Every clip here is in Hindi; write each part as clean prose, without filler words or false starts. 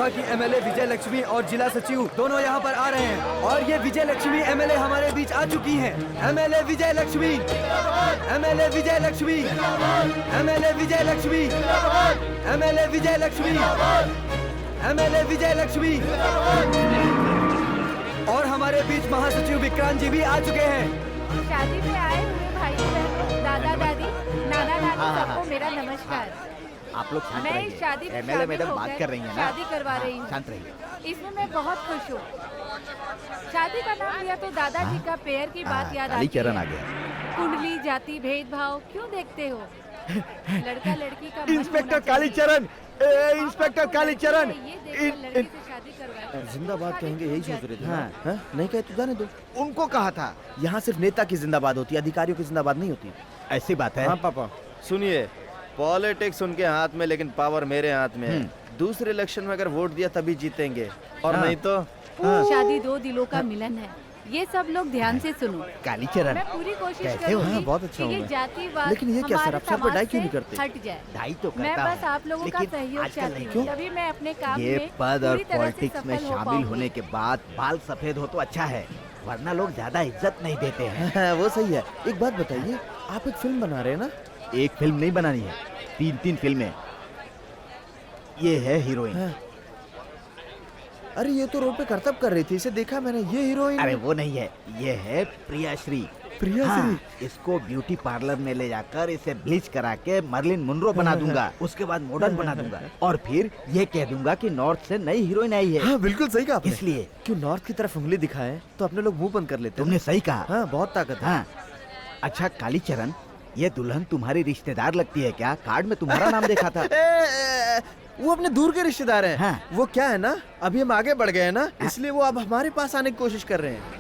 विधानसभा की एमएलए विजय लक्ष्मी और जिला सचिव दोनों यहाँ पर आ रहे हैं और ये विजय लक्ष्मी एमएलए हमारे बीच आ चुकी हैं। MLA Vijay Lakshmi, MLA Vijay Lakshmi, MLA Vijay Lakshmi, MLA Vijay Lakshmi, MLA Vijay Lakshmi. और हमारे बीच महासचिव विक्रांत जी भी आ चुके हैं। शादी में आए हुए भाई बहन, दादा दादी, नाना नानी सबको मेरा नमस्कार। आप लोग शांत मैं रहिए। शादी में एमएलए मैडम बात कर रही हैं ना, शादी करवा रही हूँ। शांत रहिए। इसमें मैं बहुत खुश हूँ। शादी का नाम लिया तो दादाजी का पेड़ की बात याद आती कालीचरण आ है। गया। कुंडली, जाति, भेदभाव क्यों देखते हो? लड़का लड़की का मन इंस्पेक्टर होना चाहिए। कालीचरण, इंस्पेक्टर कालीचरण, ये देखकर लड़की से शादी करवाए। जिंदाबाद कहेंगे यही सोच रहे थे। हाँ। हाँ? नहीं कहे तो जाने दो। उनको कहा था। यहाँ सिर्फ नेता की जिंदाबाद होती है, अधिकारियों की जिंदाबाद नहीं होती। ऐसी बात है। हाँ पापा सुनिए, पॉलिटिक्स उनके हाथ में लेकिन पावर मेरे हाथ में है। दूसरे इलेक्शन में अगर वोट दिया तभी जीतेंगे और हाँ। नहीं तो शादी दो दिलों का मिलन है। ये सब लोग ध्यान से सुनो। कालीचरण मैं पूरी कोशिश कैसे हो? करूंगी हाँ, बहुत अच्छा कि हूँ ये मैं। जातिवाद लेकिन ये क्या सर, आप सर पर हमारे डाई क्यों समाज नहीं से करते? हट जाए। ढाई तो मैं करता बस हूँ, आप लोगों का लेकिन सहयोग आजकल चाहती नहीं। हूँ, तभी मैं अपने काम ये में पद और पूरी तरह से पॉलिटिक्स में सफल हो शामिल पाऊंगी। होने के बाद बाल सफेद हो तो अच्छा है, वरना लोग ज्यादा इज्जत नहीं देते हैं। हाँ, वो सही है। एक बात बताइए, आप एक फिल्म बना रहे हैं ना? एक फिल्म नहीं बनानी है, 3 फिल्में। ये है हीरोइन। हाँ। अरे ये तो रोड पे करतब कर रही थी, इसे देखा मैंने। ये हीरोइन? अरे वो नहीं है, ये है प्रियाश्री। प्रियाश्री? इसको ब्यूटी पार्लर में ले जाकर इसे ब्लीच करा के मर्लिन मुनरो बना दूंगा, उसके बाद मॉडर्न बना दूंगा और फिर ये कह दूंगा कि नॉर्थ से नई हीरोइन आई है। हाँ बिल्कुल सही कहा आपने। इसलिए क्यों नॉर्थ की तरफ उंगली दिखाएं तो अपने लोग मुंह बंद कर लेते हैं। तुमने सही कहा। हाँ, बहुत ताकत है। हाँ। अच्छा कालीचरण, ये दुल्हन तुम्हारी रिश्तेदार लगती है क्या? कार्ड में तुम्हारा नाम देखा था। वो अपने दूर के रिश्तेदार हैं। हाँ। वो क्या है ना, अभी हम आगे बढ़ गए हैं ना, इसलिए वो अब हमारे पास आने की कोशिश कर रहे हैं।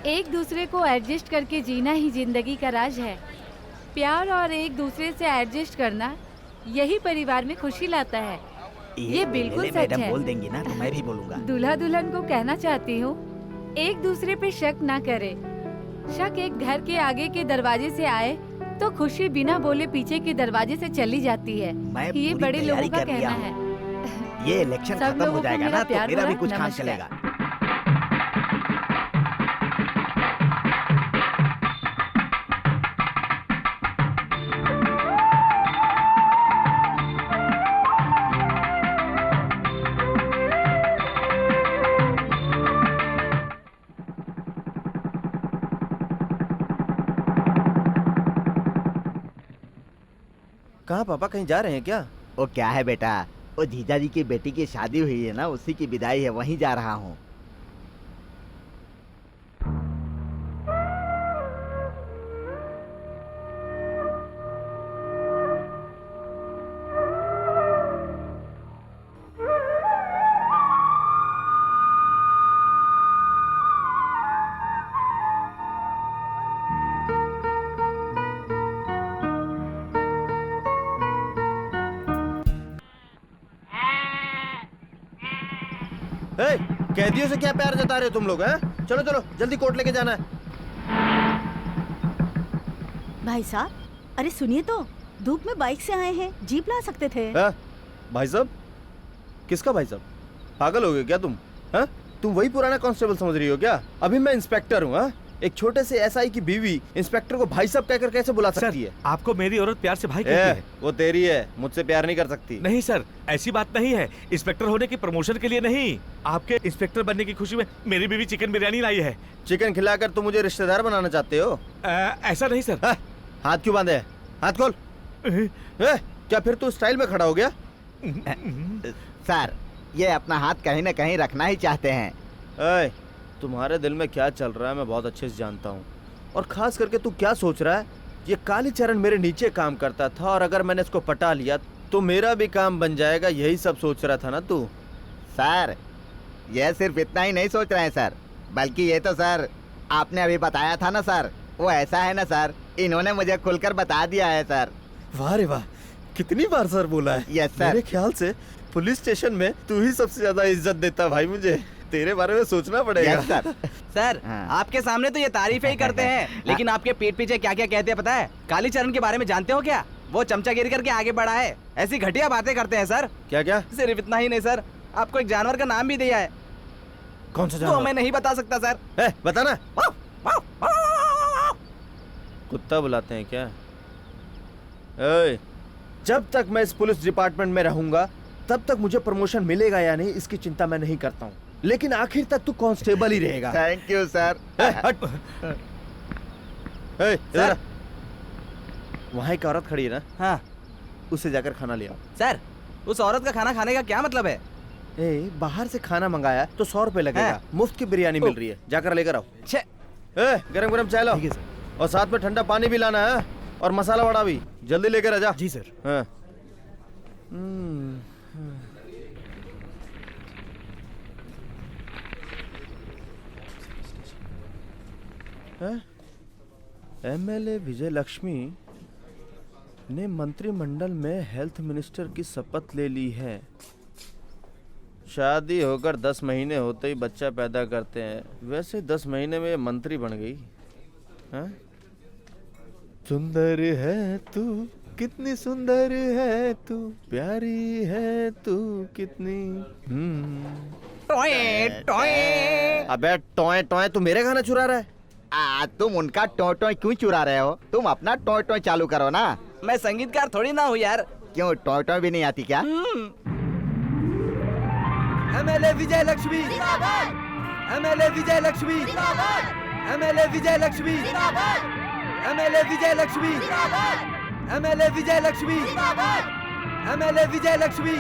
एक दूसरे को एडजस्ट करके जीना ही जिंदगी का राज है। प्यार और एक दूसरे से एडजस्ट करना, यही परिवार में खुशी लाता है। ये बिल्कुल सच मैडम है। बोल देंगी ना तो मैं भी बोलूंगा। दूल्हा दुल्हन को कहना चाहती हूँ, एक दूसरे पे शक ना करे। शक एक घर के आगे के दरवाजे से आए तो खुशी बिना बोले पीछे के दरवाजे से चली जाती है। मैं ये पूरी बड़े लोगों तैयारी का कर लिया कहना हूँ। है। ये इलेक्शन सब खत्म लोगों हो को जाएगा मेरा ना तो प्यार मेरा भी भरा कुछ काम नमस्कार। चलेगा। कहाँ पापा, कहीं जा रहे हैं क्या? वो क्या है बेटा, वो जीजा जी की बेटी की शादी हुई है ना, उसी की विदाई है, वहीं जा रहा हूँ। ए, कैदियों से क्या प्यार जता रहे हो तुम लोग? हैं? चलो चलो जल्दी कोर्ट लेके जाना है। भाई साहब, अरे सुनिए तो, धूप में बाइक से आए हैं, जीप ला सकते थे। भाई साहब? किसका भाई साहब? पागल हो गए क्या तुम? हैं? तुम वही पुराना कांस्टेबल समझ रही हो क्या? अभी मैं इंस्पेक्टर हूँ। हाँ, एक छोटे से एसआई की बीवी इंस्पेक्टर को भाई साहब कहकर कैसे बुला सकती है? आपको मेरी औरत प्यार से भाई कहती है। वो तेरी है, मुझसे प्यार नहीं कर सकती। नहीं सर, ऐसी बात नहीं है। इंस्पेक्टर होने की प्रमोशन के लिए नहीं, आपके इंस्पेक्टर बनने की खुशी में मेरी बीवी चिकन बिरयानी लाई है। चिकन खिलाकर तुम मुझे रिश्तेदार बनाना चाहते हो? ऐसा नहीं सर। हाथ क्यों बांधे? हाथ खोल। क्या फिर तू स्टाइल में खड़ा हो गया? सर, ये अपना हाथ कहीं न कहीं रखना ही चाहते हैं। तुम्हारे दिल में क्या चल रहा है मैं बहुत अच्छे से जानता हूँ, और खास करके तू क्या सोच रहा है। ये कालीचरण मेरे नीचे काम करता था और अगर मैंने इसको पटा लिया तो मेरा भी काम बन जाएगा, यही सब सोच रहा था ना तू? सर, ये सिर्फ इतना ही नहीं सोच रहे हैं सर, बल्कि ये तो सर आपने अभी बताया था ना सर, वो ऐसा है ना सर, इन्होंने मुझे खुलकर बता दिया है सर। वाह रे वाह, कितनी बार सर बोला है। Yes sir. मेरे ख्याल से पुलिस स्टेशन में तू ही सबसे ज्यादा इज्जत देता भाई मुझे। तेरे बारे में सोचना पड़ेगा। Yes sir. सर हाँ। आपके सामने तो ये तारीफें ही करते हैं, लेकिन आपके पीठ पीछे क्या क्या कहते हैं पता है? कालीचरण के बारे में जानते हो क्या? वो चमचागिरी करके आगे बढ़ा है, ऐसी घटिया बातें करते हैं सर। क्या क्या? सिर्फ इतना ही नहीं सर, आपको एक जानवर का नाम भी दिया है। कौन सा तो जानवर? मैं नहीं बता सकता सर। बताना। कुत्ता बुलाते हैं क्या? ए, जब तक मैं इस पुलिस डिपार्टमेंट में रहूंगा तब तक मुझे प्रमोशन मिलेगा या नहीं इसकी चिंता मैं नहीं करता हूँ, लेकिन आखिर तक तू कांस्टेबल ही रहेगा। Thank you sir. हट। इधर आ। वहाँ एक औरत खड़ी है ना, हाँ उससे जाकर खाना ले आओ। सर, उस औरत का खाना खाने का क्या मतलब है? बाहर से खाना मंगाया तो 100 रुपए लगेगा, हाँ। मुफ्त की बिरयानी मिल रही है, जाकर लेकर आओ। छे गरम गरम चाय लाओ। और साथ में ठंडा पानी भी लाना है, और मसाला वड़ा भी जल्दी लेकर आ जा। जी सर। हाँ। एमएलए विजय लक्ष्मी ने मंत्रिमंडल में हेल्थ मिनिस्टर की शपथ ले ली है। शादी होकर 10 महीने होते ही बच्चा पैदा करते हैं, वैसे 10 महीने में ये मंत्री बन गई। हाँ? सुंदर है तू, कितनी सुंदर है तू, प्यारी है तू कितनी। टोए टोए। अबे टॉय टॉय तू मेरे गाना चुरा रहा है। तुम उनका टॉय टॉय क्यों चुरा रहे हो? तुम अपना टॉय टॉय चालू करो ना। मैं संगीतकार थोड़ी ना हूँ यार। क्यों, टॉय टॉय भी नहीं आती क्या? MLA Vijay Lakshmi, MLA Vijay Lakshmi, MLA Vijay Lakshmi, MLA Vijay Lakshmi, MLA Vijay Lakshmi, MLA Vijay Lakshmi,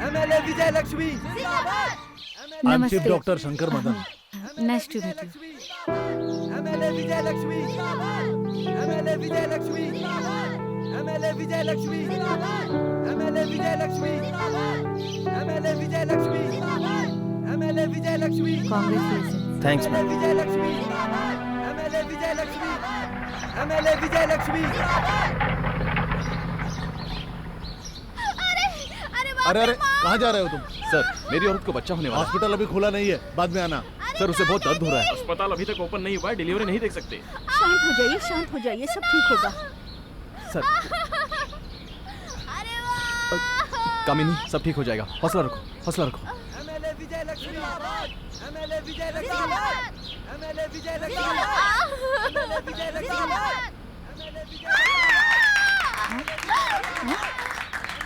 MLA Vijay Lakshmi. I am chief नमस्ते। Doctor Shankar Madan. Nice to meet you. MLA Vijay Lakshmi, MLA Vijay Lakshmi, MLA Vijay Lakshmi, MLA Vijay Lakshmi, MLA Vijay Lakshmi, MLA Vijay Lakshmi, congratulation. Thanks MLA ma'am. Vijay Lakshmi, MLA Vijay Lakshmi, MLA Vijay Lakshmi. अरे अरे कहाँ जा रहे हो तुम? सर मेरी औरत को बच्चा होने वाला है। हॉस्पिटल अभी खुला नहीं है, बाद में आना। सर उसे बहुत दर्द हो रहा है। अस्पताल अभी तक ओपन नहीं हुआ है, डिलीवरी नहीं देख सकते। शांत हो जाइए, शांत हो जाइए, सब ठीक होगा। सर कामिनी, सब ठीक हो जाएगा, हौसला रखो, हौसला रखो। MLA Vijay Lakshmi, MLA Vijay Lakshmi, MLA Vijay Lakshmi, MLA Vijay Lakshmi, MLA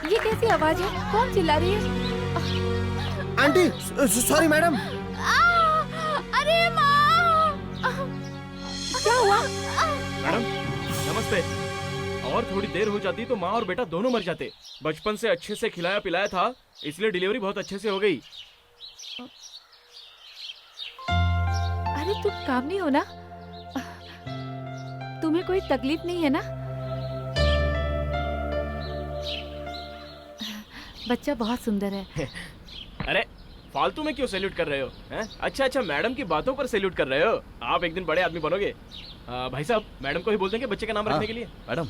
ये कैसी आवाज है? कौन चिल्ला रही है? Aunty sorry madam. अरे माँ! क्या हुआ? मैडम नमस्ते। और थोड़ी देर हो जाती तो माँ और बेटा दोनों मर जाते। बचपन से अच्छे से खिलाया पिलाया था, इसलिए डिलीवरी बहुत अच्छे से हो गई। अरे तुम काम नहीं हो ना? तुम्हें कोई तकलीफ नहीं है ना? बच्चा बहुत सुंदर है। अरे फालतू में क्यों सैल्यूट कर रहे हो हैं? अच्छा मैडम की बातों पर सैल्यूट कर रहे हो। आप एक दिन बड़े आदमी बनोगे। भाई साहब मैडम को ही बोल देंगे बच्चे का नाम रखने के लिए। मैडम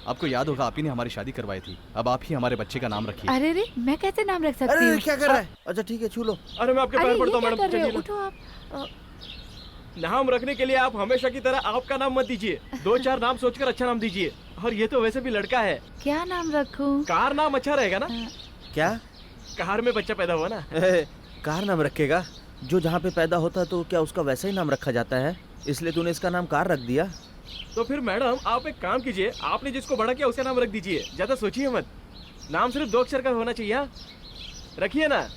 आपको याद होगा, आप ही ने हमारी शादी करवाई थी, अब आप ही हमारे बच्चे का नाम रखिए। अरे रे, मैं कैसे नाम रख सकती अरे हूँ? क्या कर रहा है? अच्छा ठीक है, छू लो। अरे मैं आपके अरे पैर ये पड़ता हूँ क्या मैडम, कर रहे हो? चलिए ना। उठो आप। नाम रखने के लिए आप हमेशा की तरह आपका नाम मत दीजिए, 2-4 नाम सोचकर अच्छा नाम दीजिए। और ये तो वैसे भी लड़का है। क्या नाम रखूं? कार नाम अच्छा रहेगा ना? क्या? कार में बच्चा पैदा हुआ ना। कार नाम रखेगा? जो जहाँ पे पैदा होता है तो क्या उसका वैसा ही नाम रखा जाता है? इसलिए तूने इसका नाम कार रख दिया? तो फिर मैडम आप एक काम कीजिए, आपने जिसको बड़ा किया उसका नाम रख दीजिए, ज्यादा सोचिए मत। नाम सिर्फ 2 अक्षर का होना चाहिए। हाँ? रखिए ना,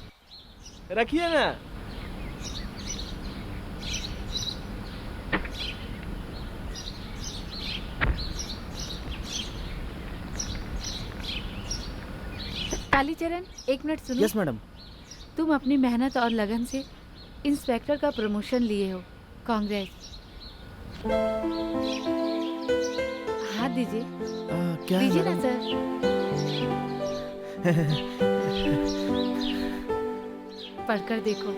रखिए ना। कालीचरण, एक मिनट सुनो। Yes madam. तुम अपनी मेहनत और लगन से इंस्पेक्टर का प्रमोशन लिए हो, कांग्रेस। हाथ दीजिए। क्या है दीजिए ना मैडम? सर। पढ़कर देखो।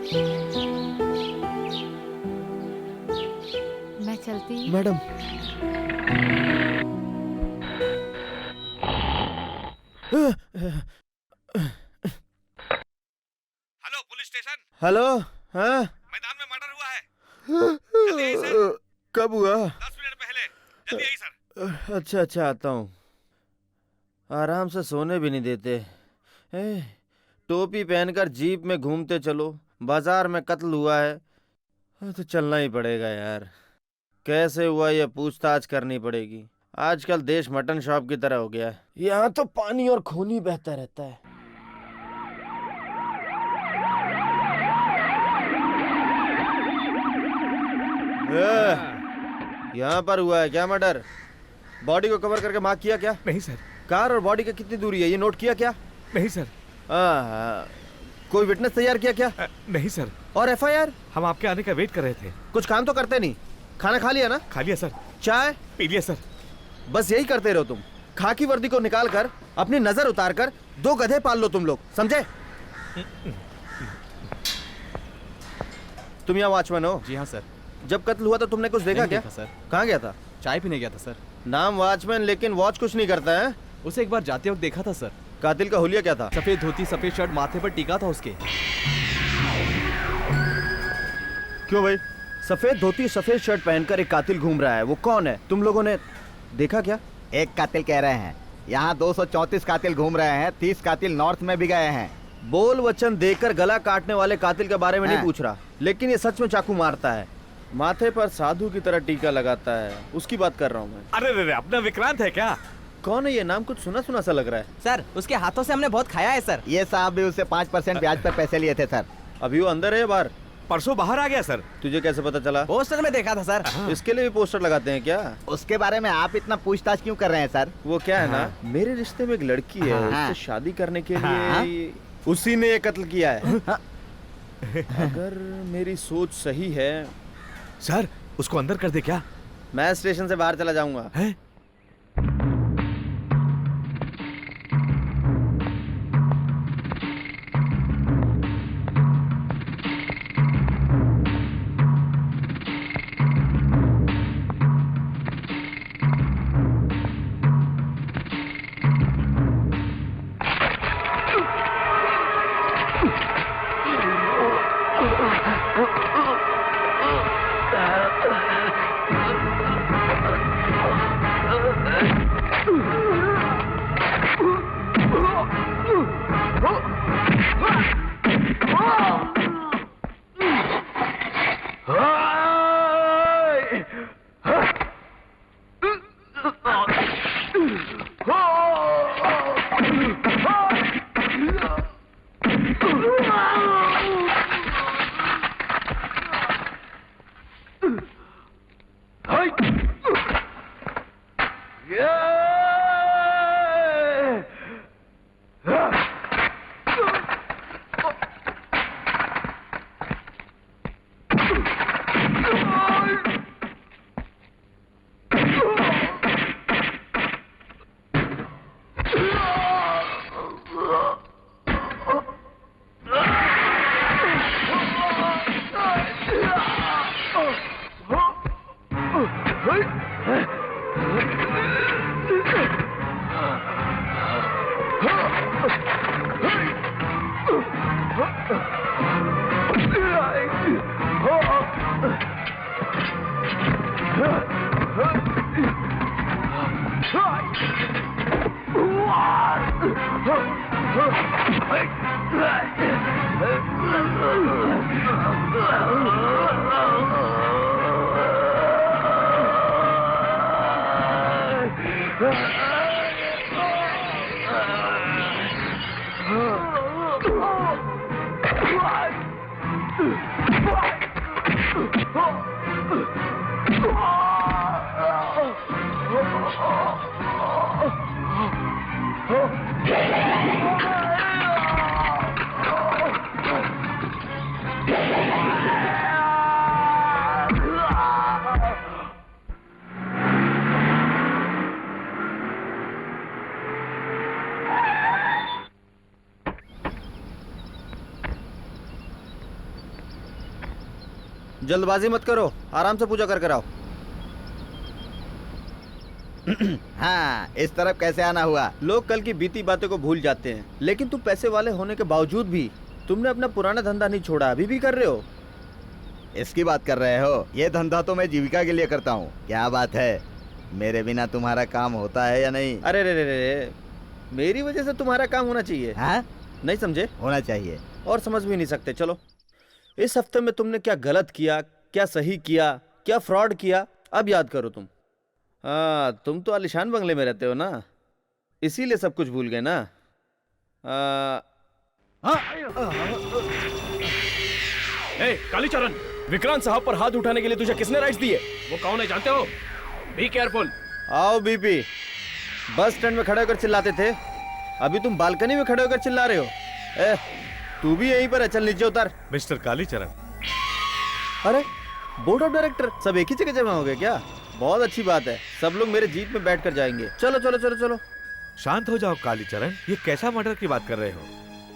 मैं चलती हूँ। Madam hello police station. Hello, हाँ? मैदान में मर्डर हुआ है। जल्दी आइए सर। कब हुआ? 10 मिनट पहले। जल्दी आइए सर। अच्छा अच्छा, आता हूँ। आराम से सोने भी नहीं देते। टोपी पहनकर जीप में घूमते चलो, बाजार में कत्ल हुआ है तो चलना ही पड़ेगा यार। कैसे हुआ ये पूछताछ करनी पड़ेगी। आजकल देश मटन शॉप की तरह हो गया है। यहाँ तो पानी और खून ही बहता रहता है। यहाँ पर हुआ है क्या मर्डर? बॉडी को कवर करके मार्क किया क्या? नहीं सर। कार और बॉडी का कितनी दूरी है ये नोट किया क्या? नहीं सर। कोई विटनेस तैयार किया क्या? नहीं सर। और एफआईआर? हम आपके आने का वेट कर रहे थे। कुछ काम तो करते नहीं। खाना खा लिया ना? खा लिया सर। चाय पी लिया सर। बस यही करते रहो तुम। खाकी वर्दी को निकाल कर अपनी नजर उतार कर 2 गधे पाल लो तुम लोग, समझे? तुम यहाँ वॉचमैन हो? जी हाँ सर। जब कत्ल हुआ तो तुमने कुछ देखा क्या? सर। कहाँ गया था? चाय पीने गया था सर। नाम वॉचमैन लेकिन वॉच कुछ नहीं करता है। उसे एक बार जाते वक्त देखा था सर। कातिल का हुलिया क्या था? सफेद धोती, सफेद शर्ट, माथे पर टीका था उसके। क्यों भाई? सफेद धोती सफेद शर्ट पहनकर एक कातिल घूम रहा है, वो कौन है? तुम लोगों ने देखा क्या? एक कातिल कह रहे हैं। यहाँ 234 कातिल घूम रहे हैं। 30 कातिल नॉर्थ में भी गए हैं। बोल वचन देकर गला काटने वाले कातिल के बारे में नहीं हाँ। पूछ रहा, लेकिन ये सच में चाकू मारता है, माथे पर साधु की तरह टीका लगाता है, उसकी बात कर रहा हूँ मैं। अरे रे, अपना विक्रांत है क्या? कौन है ये? नाम कुछ सुना सुना सा लग रहा है। सर उसके हाथों से हमने बहुत खाया है सर। ये साहब भी उससे 5% ब्याज पर पैसे लिए थे सर। अभी वो अंदर है या बाहर? परसों बाहर आ गया सर। तुझे कैसे पता चला? पोस्टर में देखा था सर। इसके लिए भी पोस्टर लगाते हैं क्या? उसके बारे में आप इतना पूछताछ क्यों कर रहे हैं सर? वो क्या है ना, मेरे रिश्ते में एक लड़की है, हाँ। उससे शादी करने के हाँ। लिए उसी ने ये कत्ल किया है। अगर मेरी सोच सही है सर उसको अंदर कर दे क्या? मैं स्टेशन से बाहर चला जाऊंगा। है? जल्दबाजी मत करो, आराम से पूजा कर आओ। हाँ, इस तरफ कैसे आना हुआ? लोग कल की बीती बातें को भूल जाते हैं, लेकिन तू पैसे वाले होने के बावजूद भी तुमने अपना पुराना धंधा नहीं छोड़ा, अभी भी कर रहे हो? इसकी बात कर रहे हो? ये धंधा तो मैं जीविका के लिए करता हूँ। क्या बात है, मेरे बिना तुम्हारा काम होता है या नहीं? अरे रे रे रे, मेरी वजह से तुम्हारा काम होना चाहिए? हाँ, नहीं समझे? होना चाहिए। और समझ भी नहीं सकते। चलो, इस हफ्ते में तुमने क्या गलत किया, क्या सही किया, क्या फ्रॉड किया, अब याद करो तुम। हाँ, तुम तो आलिशान बंगले में रहते हो ना, इसीलिए सब कुछ भूल गए ना। ए, कालीचरण, विक्रांत साहब पर हाथ उठाने के लिए तुझे किसने राइट्स दिए? वो कौन है जानते हो? Be careful. आओ बीपी, बस स्टैंड में खड़े होकर चिल्लाते थे, अभी तुम बालकनी में खड़े होकर चिल्ला रहे हो। ए, तू भी यहीं पर है, चल नीचे उतर। मिस्टर कालीचरण, अरे बोर्ड ऑफ डायरेक्टर सब एक ही जगह जमा हो गए क्या? बहुत अच्छी बात है, सब लोग मेरे जीप में बैठ कर जाएंगे। चलो चलो चलो चलो। शांत हो जाओ कालीचरण, ये कैसा मर्डर की बात कर रहे हो?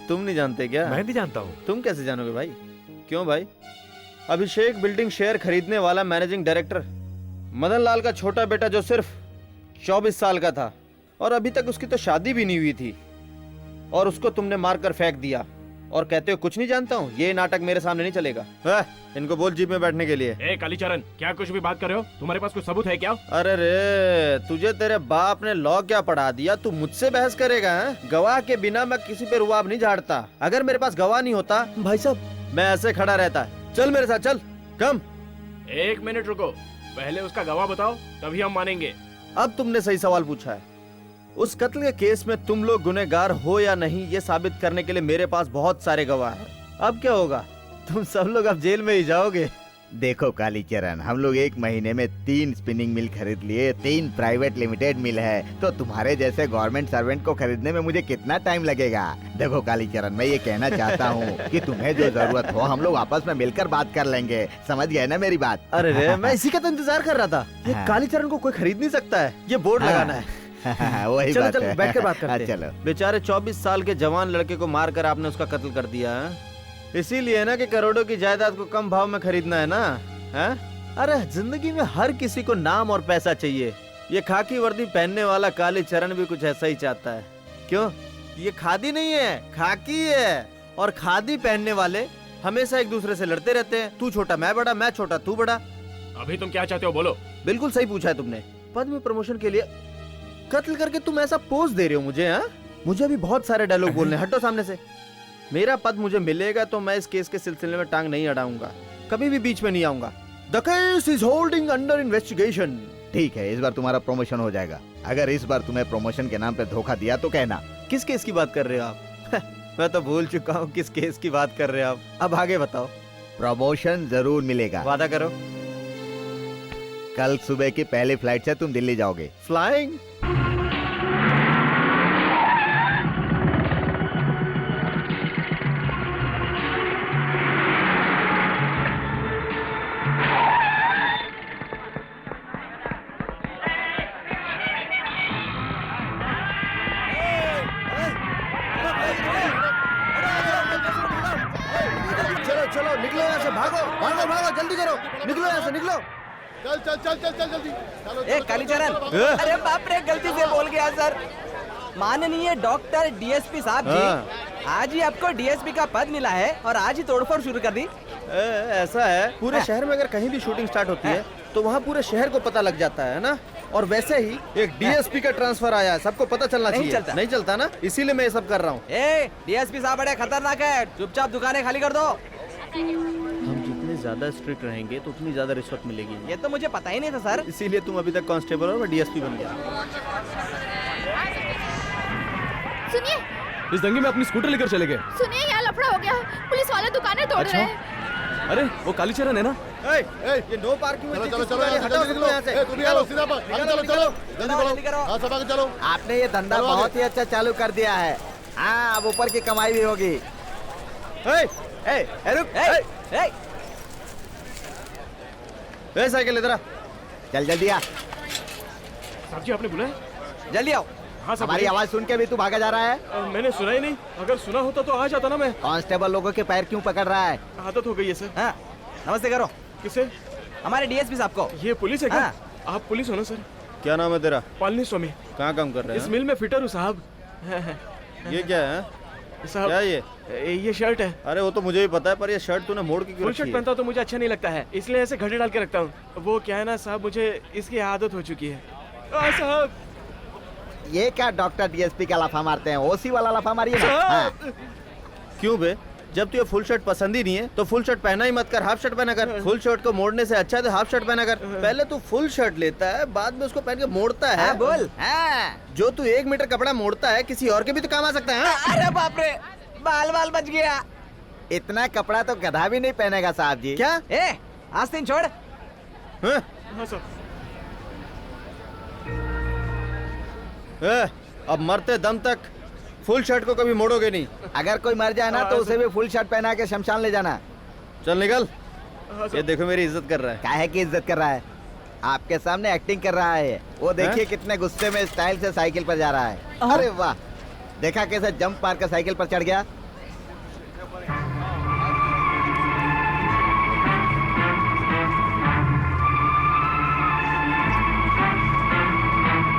तुम नहीं जानते क्या? मैं नहीं जानता हूँ। तुम कैसे जानोगे भाई? क्यों भाई? अभिषेक बिल्डिंग शेयर खरीदने वाला मैनेजिंग डायरेक्टर मदन लाल का छोटा बेटा जो सिर्फ 24 साल का था और अभी तक उसकी तो शादी भी नहीं हुई थी, और उसको तुमने मारकर फेंक दिया और कहते हो कुछ नहीं जानता हूँ। ये नाटक मेरे सामने नहीं चलेगा। इनको बोल जीप में बैठने के लिए। ए कालीचरण, क्या कुछ भी बात कर रहे हो? तुम्हारे पास कुछ सबूत है क्या? अरे रे, तुझे तेरे बाप ने लॉ क्या पढ़ा दिया? तू मुझसे बहस करेगा? गवाह के बिना मैं किसी पे रुआब नहीं झाड़ता। अगर मेरे पास गवाह नहीं होता भाई साहब, मैं ऐसे खड़ा रहता। चल मेरे साथ चल, कम। 1 मिनट रुको, पहले उसका गवाह बताओ, तभी हम मानेंगे। अब तुमने सही सवाल पूछा है। उस कत्ल के केस में तुम लोग गुनहगार हो या नहीं, ये साबित करने के लिए मेरे पास बहुत सारे गवाह हैं। अब क्या होगा? तुम सब लोग अब जेल में ही जाओगे। देखो कालीचरण, हम लोग 1 महीने में 3 स्पिनिंग मिल खरीद लिए, 3 प्राइवेट लिमिटेड मिल है, तो तुम्हारे जैसे गवर्नमेंट सर्वेंट को खरीदने में मुझे कितना टाइम लगेगा? देखो कालीचरण, मैं ये कहना चाहता हूँ कि तुम्हें जो जरूरत हो हम लोग आपस में मिलकर बात कर लेंगे। समझ गए ना मेरी बात? अरे रे, मैं इसी का तो इंतजार कर रहा था। ये हाँ। कालीचरण को कोई खरीद नहीं सकता है, ये बोर्ड हाँ। लगाना है। वही चलो बात चलो है। बैठ कर बात करते हैं। चलो। बेचारे 24 साल के जवान लड़के को मारकर आपने उसका कत्ल कर दिया है। इसीलिए ना कि करोड़ों की जायदाद को कम भाव में खरीदना है ना? है? अरे जिंदगी में हर किसी को नाम और पैसा चाहिए। ये खाकी वर्दी पहनने वाला कालीचरण भी कुछ ऐसा ही चाहता है। क्यों? ये खादी नहीं है, खाकी है। और खादी पहनने वाले हमेशा एक दूसरे से लड़ते रहते हैं। तू छोटा मैं बड़ा, मैं छोटा तू बड़ा। अभी तुम क्या चाहते हो, बोलो। बिल्कुल सही पूछा है तुमने। पद में प्रमोशन के लिए कत्ल करके तुम ऐसा पोज दे रहे हो मुझे? हाँ, मुझे अभी बहुत सारे डायलॉग बोलने, हटो सामने से। मेरा पद मुझे मिलेगा तो मैं इस केस के सिलसिले में टांग नहीं अड़ाऊंगा, कभी भी बीच में नहीं आऊंगा। The case is holding under investigation. ठीक है, इस बार तुम्हारा प्रमोशन हो जाएगा। अगर इस बार तुम्हें प्रमोशन के नाम पे धोखा दिया तो कहना। किस केस की बात कर रहे हो आप? मैं तो भूल चुका हूँ किस केस की बात कर रहे हो आप। अब आगे बताओ। प्रमोशन जरूर मिलेगा। वादा करो। कल सुबह की पहली फ्लाइट से तुम दिल्ली जाओगे। फ्लाइंग? चलो चलो निकलो यहाँ से, भागो भागो भागो, जल्दी करो, निकलो यहाँ से, निकलो। चल चल चल चल चल जल्दी। चलो, ए चलो, कालीचरण, चलो, चलो। अरे बाप रे, गलती से बोल गया सर। माननीय डॉक्टर डीएसपी साहब जी, आज ही आपको डीएसपी का पद मिला है और आज ही तोड़फोड़ शुरू कर दी। ऐसा है, पूरे शहर में अगर कहीं भी शूटिंग स्टार्ट होती है तो वहाँ पूरे शहर को पता लग जाता है ना। और वैसे ही एक डीएसपी का ट्रांसफर आया है, सबको पता चलना नहीं चाहिए। चलता। नहीं चलता ना, इसीलिए मैं ये सब कर रहा हूँ। ए डीएसपी साहब बड़े खतरनाक है, चुपचाप दुकानें खाली कर दो। हम जितने ज्यादा स्ट्रिक्ट रहेंगे तो उतनी ज्यादा रिश्वत मिलेगी। ये तो मुझे पता ही नहीं था सर। इसीलिए तुम अभी तक कांस्टेबल और मैं डीएसपी बन गया। सुनिए इस दंगे में अपनी स्कूटर लेकर चले गए। सुनिए, यहाँ लफड़ा हो गया, पुलिस वाले दुकानें तोड़ रहे हैं। अरे वो कालीचरण है ना? ये नो पार्किंग में चलो चलो जिसकी चलो गाड़ी यहाँ से हटाओ, जल्दी निकलो यहाँ निकलो। से। ए, तुम भी आओ सीधा पर। आगे चलो चलो जल्दी करो। हाँ सब आगे चलो। आपने ये धंधा चलो आगे। बहुत ही अच्छा चालू कर दिया है। हाँ, अब ऊपर की कमाई भी होगी। रुक। साइकिल इधर आ। चल जल्दी आ। साहब जी आपने बुलाया? जल्दी आओ। हाँ साहब। हमारी आवाज सुन के भी तू भागा जा रहा है? मैंने सुना ही नहीं, अगर सुना होता तो आ जाता ना मैं। कांस्टेबल लोगों के पैर क्यों पकड़ रहा है? आदत हो गई है सर। हाँ, नमस्ते करो किसे? हमारे डीएसपी साहब को। ये पुलिस है क्या? हाँ। आप पुलिस हो ना सर? क्या नाम है तेरा? पालनी स्वामी। कहाँ काम कर रहे इस हैं? मिल में फिटर हूँ साहब। ये क्या है? साहब क्या ये शर्ट है। अरे वो तो मुझे भी पता है, पर ये शर्ट तूने मोड़ के क्यों फुल रखी शर्ट है? पहनता हूं तो मुझे अच्छा नहीं लगता है, इसलिए ऐसे घड़े डाल के रखता हूँ। वो क्या है ना साहब, मुझे इसकी आदत हो चुकी है। साहब ये क्या डॉक्टर डीएसपी का लफा मारते हैं, ओसी वाला लफा मारिए ना। हाँ। क्यों बे? जब तुझे फुल शर्ट पसंद ही नहीं है तो फुल शर्ट पहना ही मत कर, हाफ शर्ट पहना कर। फुल शर्ट को मोड़ने से अच्छा तो हाफ शर्ट पहना कर। पहले तू फुल शर्ट लेता है, बाद में उसको पहन के मोड़ता है। हाँ, बोल। हाँ। जो तू 1 मीटर कपड़ा मोड़ता है किसी और के भी तो काम आ सकता है। हाँ? अरे बाप रे, बाल बाल बच गया। इतना कपड़ा तो गधा भी नहीं पहनेगा साहब जी। क्या? आस्तीन छोड़। हाँ? अब मरते दम तक फुल शर्ट को कभी मोड़ोगे नहीं। अगर कोई मर जाए ना तो उसे भी फुल शर्ट पहना के शमशान ले जाना। चल निकल। ये देखो मेरी इज्जत कर रहा है। काहे की इज्जत कर रहा है? आपके सामने एक्टिंग कर रहा है। वो देखिए कितने गुस्से में स्टाइल से साइकिल पर जा रहा है। अरे वाह, देखा कैसे जंप मार कर साइकिल पर चढ़ गया।